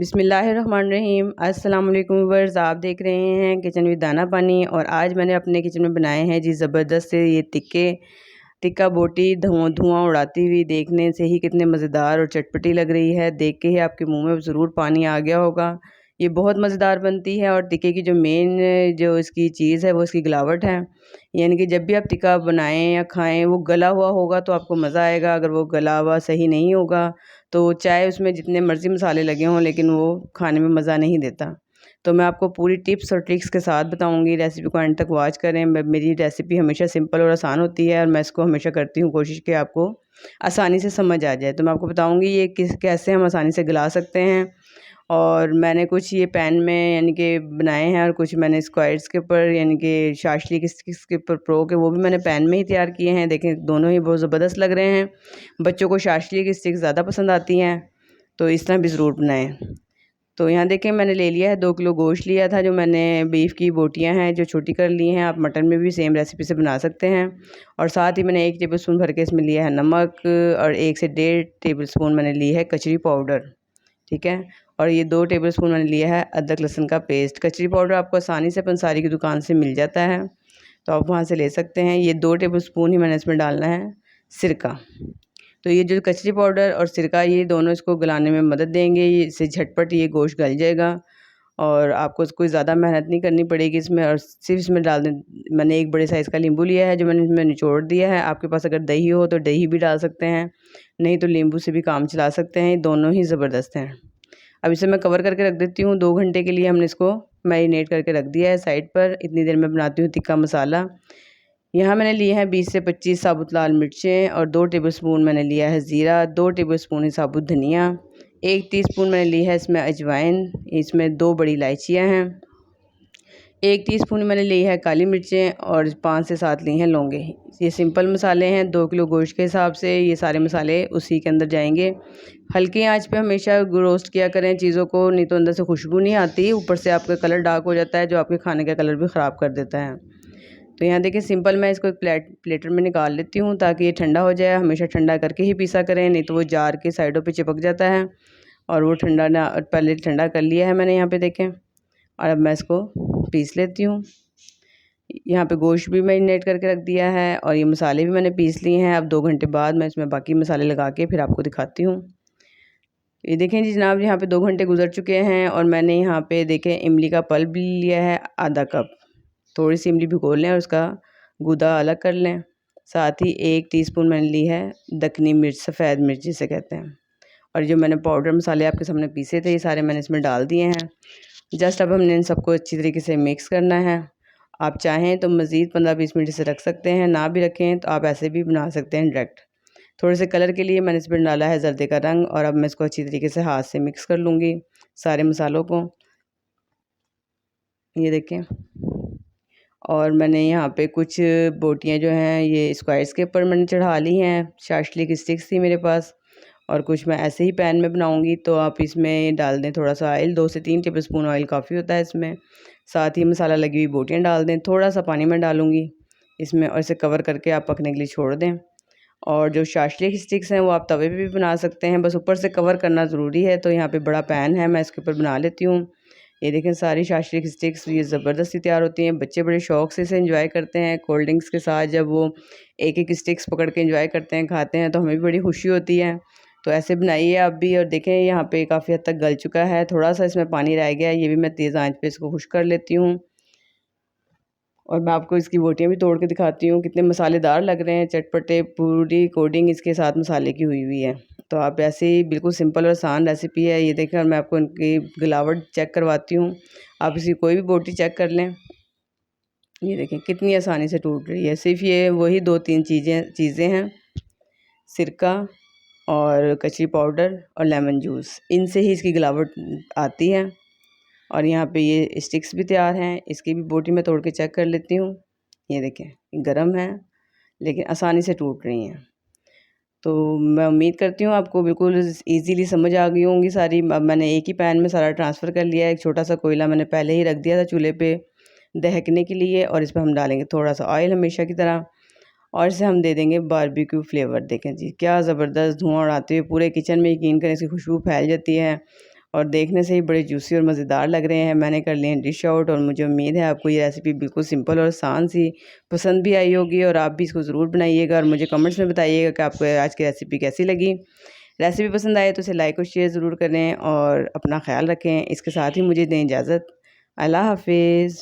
बिस्मिल्लाहिर्रहमानिर्रहीम। अस्सलाम वालेकुम व्यूअर्स, आप देख रहे हैं किचन विद दाना पानी। और आज मैंने अपने किचन में बनाए हैं जी ज़बरदस्त से ये टिक्का बोटी। धुआं उड़ाती हुई देखने से ही कितने मज़ेदार और चटपटी लग रही है। देख के ही आपके मुंह में ज़रूर पानी आ गया होगा। ये बहुत मज़ेदार बनती है और टिक्के की जो मेन जो इसकी चीज़ है वो इसकी गलावट है। यानी कि जब भी आप टिक्का बनाएं या खाएं वो गला हुआ होगा तो आपको मज़ा आएगा। अगर वो गला हुआ सही नहीं होगा तो चाहे उसमें जितने मर्ज़ी मसाले लगे हों लेकिन वो खाने में मज़ा नहीं देता। तो मैं आपको पूरी टिप्स और ट्रिक्स के साथ बताऊंगी। रेसिपी को एंड तक वॉच करें। मेरी रेसिपी हमेशा सिंपल और आसान होती है और मैं इसको हमेशा करती हूँ कोशिश कि आपको आसानी से समझ आ जाए। तो मैं आपको बताऊंगी ये कैसे हम आसानी से गला सकते हैं। और मैंने कुछ ये पैन में यानी कि बनाए हैं और कुछ मैंने स्क्वायर्स के ऊपर यानी कि शाशली के स्टिक्स के ऊपर प्रो के वो भी मैंने पैन में ही तैयार किए हैं। देखें दोनों ही बहुत ज़बरदस्त लग रहे हैं। बच्चों को शाशली की स्टिक्स ज़्यादा पसंद आती हैं तो इस तरह भी ज़रूर बनाएं। तो यहाँ देखें मैंने ले लिया है 2 किलो गोश्त लिया था जो मैंने बीफ की बोटियाँ हैं जो छोटी कर ली हैं। आप मटन में भी सेम रेसिपी से बना सकते हैं। और साथ ही मैंने 1 टेबलस्पून भर के इसमें लिया है नमक और 1 से 1.5 टेबलस्पून मैंने ली है कचरी पाउडर। ठीक है। और ये 2 टेबलस्पून मैंने लिया है अदरक लहसुन का पेस्ट। कचरी पाउडर आपको आसानी से पंसारी की दुकान से मिल जाता है तो आप वहाँ से ले सकते हैं। ये 2 टेबलस्पून ही मैंने इसमें डालना है सिरका। तो ये जो कचरी पाउडर और सिरका ये दोनों इसको गलाने में मदद देंगे। इससे झटपट ये गोश्त गल जाएगा और आपको कोई ज़्यादा मेहनत नहीं करनी पड़ेगी इसमें। और सिर्फ इसमें डाल दें मैंने 1 बड़े साइज़ का नींबू लिया है जो मैंने इसमें निचोड़ दिया है। आपके पास अगर दही हो तो दही भी डाल सकते हैं, नहीं तो नींबू से भी काम चला सकते हैं। दोनों ही ज़बरदस्त हैं। अब इसे मैं कवर करके रख देती हूँ। 2 घंटे के लिए हमने इसको मैरिनेट करके रख दिया है साइड पर। इतनी देर में बनाती हूँ टिक्का मसाला। यहाँ मैंने लिए हैं 20 से 25 साबुत लाल मिर्चें और 2 टेबलस्पून मैंने लिया है ज़ीरा, 2 टेबलस्पून ही साबुत धनिया, 1 टीस्पून मैंने ली है इसमें अजवाइन, इसमें 2 बड़ी इलायचियाँ हैं, 1 टीस्पून मैंने ली है काली मिर्चें और 5 से 7 ली हैं लौंगे। ये सिंपल मसाले हैं। 2 किलो गोश्त के हिसाब से ये सारे मसाले उसी के अंदर जाएंगे। हल्की आंच पे हमेशा रोस्ट किया करें चीज़ों को, नहीं तो अंदर से खुशबू नहीं आती, ऊपर से आपका कलर डार्क हो जाता है जो आपके खाने का कलर भी ख़राब कर देता है। तो यहाँ देखिए सिंपल मैं इसको एक प्लेटर में निकाल लेती हूँ ताकि ये ठंडा हो जाए। हमेशा ठंडा करके ही पीसा करें, नहीं तो वो जार के साइडों पे चिपक जाता है। और वो ठंडा ना पहले ठंडा कर लिया है मैंने यहाँ पे देखें। और अब मैं इसको पीस लेती हूँ। यहाँ पे गोश्त भी मैरिनेट करके रख दिया है और ये मसाले भी मैंने पीस लिए हैं। अब 2 घंटे बाद मैं इसमें बाकी मसाले लगा के फिर आपको दिखाती हूँ। ये देखें जी जनाब, यहाँ पे 2 घंटे गुजर चुके हैं और मैंने यहाँ पे देखें इमली का पल्प भी लिया है आधा कप। थोड़ी सी इमली भिगो लें और उसका गूदा अलग कर लें। साथ ही 1 टीस्पून मैंने ली है दखनी मिर्च, सफ़ेद मिर्च जिसे कहते हैं। और जो मैंने पाउडर मसाले आपके सामने पीसे थे ये सारे मैंने इसमें डाल दिए हैं। जस्ट अब हमने इन सबको अच्छी तरीके से मिक्स करना है। आप चाहें तो मज़ीद 15-20 मिनट से रख सकते हैं, ना भी रखें तो आप ऐसे भी बना सकते हैं डायरेक्ट। थोड़े से कलर के लिए मैंने इसमें डाला है जर्दे का रंग। और अब मैं इसको अच्छी तरीके से हाथ से मिक्स कर लूँगी सारे मसालों को। ये देखें। और मैंने यहाँ पे कुछ बोटियाँ जो हैं ये स्क्वायर्स के ऊपर मैंने चढ़ा ली हैं। शाशली की स्टिक्स थी मेरे पास और कुछ मैं ऐसे ही पैन में बनाऊँगी तो आप इसमें डाल दें थोड़ा सा ऑयल। 2 से 3 टेबलस्पून ऑयल काफ़ी होता है इसमें। साथ ही मसाला लगी हुई बोटियाँ डाल दें। थोड़ा सा पानी मैं डालूँगी इसमें और इसे कवर करके आप पकने के लिए छोड़ दें। और जो शाशली की स्टिक्स हैं वो आप तवे पे भी बना सकते हैं, बस ऊपर से कवर करना ज़रूरी है। तो यहाँ पे बड़ा पैन है, मैं इसके ऊपर बना लेती हूँ। ये देखें सारी शाशली की स्टिक्स ये ज़बरदस्ती तैयार होती हैं। बच्चे बड़े शौक़ से इसे एंजॉय करते हैं। कोल्ड ड्रिंक्स के साथ जब वो एक एक स्टिक्स पकड़ के एंजॉय करते हैं, खाते हैं तो हमें भी बड़ी खुशी होती है। तो ऐसे बनाइए आप भी। और देखें यहाँ पे काफ़ी हद तक गल चुका है, थोड़ा सा इसमें पानी रह गया है, ये भी मैं तेज़ आंच पे इसको खुश्क कर लेती हूँ। और मैं आपको इसकी बोटियाँ भी तोड़ के दिखाती हूँ, कितने मसालेदार लग रहे हैं, चटपटे। पूरी कोडिंग इसके साथ मसाले की हुई हुई है। तो आप ऐसे ही बिल्कुल सिंपल और आसान रेसिपी है। ये देखें और मैं आपको इनकी गलावट चेक करवाती हूँ। आप इसकी कोई भी बोटी चेक कर लें। ये देखें कितनी आसानी से टूट रही है। सिर्फ ये वही 2-3 चीज़ें हैं, सिरका और कचरी पाउडर और लेमन जूस, इनसे ही इसकी गलावट आती है। और यहाँ पे ये स्टिक्स भी तैयार हैं। इसकी भी बोटी मैं तोड़ के चेक कर लेती हूँ। ये देखें गरम है लेकिन आसानी से टूट रही हैं। तो मैं उम्मीद करती हूँ आपको बिल्कुल इजीली समझ आ गई होंगी सारी। अब मैंने एक ही पैन में सारा ट्रांसफ़र कर लिया है। एक छोटा सा कोयला मैंने पहले ही रख दिया था चूल्हे पे दहकने के लिए और इस पर हम डालेंगे थोड़ा सा ऑयल हमेशा की तरह और इसे हम दे देंगे बारबेक्यू फ्लेवर। देखें जी क्या ज़बरदस्त धुआं उड़ाते हुए पूरे किचन में, यकीन करें इसकी खुशबू फैल जाती है। और देखने से ही बड़े जूसी और मज़ेदार लग रहे हैं। मैंने कर लिए हैं डिश आउट और मुझे उम्मीद है आपको ये रेसिपी बिल्कुल सिंपल और आसान सी पसंद भी आई होगी और आप भी इसको ज़रूर बनाइएगा और मुझे कमेंट्स में बताइएगा कि आपको आज की रेसिपी कैसी लगी। रेसिपी पसंद आए तो इसे लाइक और शेयर ज़रूर करें और अपना ख़्याल रखें। इसके साथ ही मुझे दें इजाज़त। अल्लाह हाफ़िज़।